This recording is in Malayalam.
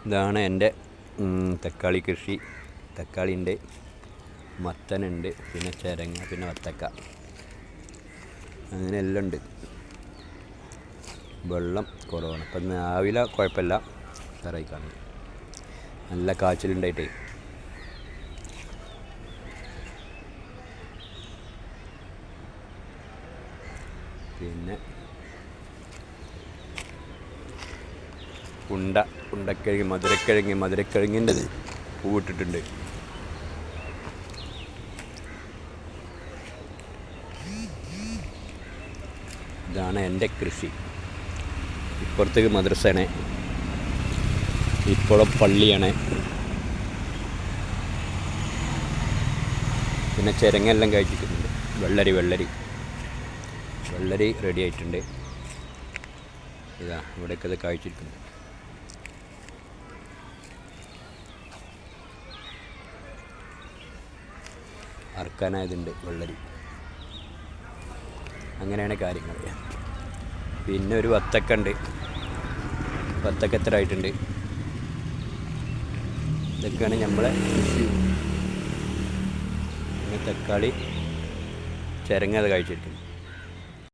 ഇതാണ് എൻ്റെ തക്കാളി കൃഷി. തക്കാളി ഉണ്ട്, മത്തനുണ്ട്, പിന്നെ ചിരങ്ങ, പിന്നെ വത്തക്ക, അങ്ങനെ എല്ലാം ഉണ്ട്. വെള്ളം കുറവാണ്. ഇപ്പം രാവിലെ കുഴപ്പമില്ല, ഉഷാറായി കാണുന്നു. നല്ല കാച്ചിലുണ്ടായിട്ടേ. പിന്നെ ഉണ്ടക്കിഴങ്ങ് മധുരക്കിഴങ്ങിൻ്റെ പൂവിട്ടിട്ടുണ്ട്. ഇതാണ് എൻ്റെ കൃഷി. ഇപ്പുറത്തേക്ക് മദ്രസയാണ്, ഇപ്പോഴും പള്ളിയാണ്. പിന്നെ ചിരങ്ങെല്ലാം കഴിച്ചിട്ടുണ്ട്. വെള്ളരി റെഡി ആയിട്ടുണ്ട്. ഇതാ ഇവിടെയൊക്കെ അത് കഴിച്ചിട്ടുണ്ട്. അറക്കാനായതുണ്ട് വെള്ളരി. അങ്ങനെയാണ് കാര്യങ്ങൾ. പിന്നെ ഒരു വത്തക്ക ഉണ്ട്. വത്തക്ക എത്ര ആയിട്ടുണ്ട്. ഇതൊക്കെയാണ് നമ്മളെ കൃഷി. പിന്നെ തക്കാളി, ചിരങ്ങ അത് കഴിച്ചിട്ടുണ്ട്.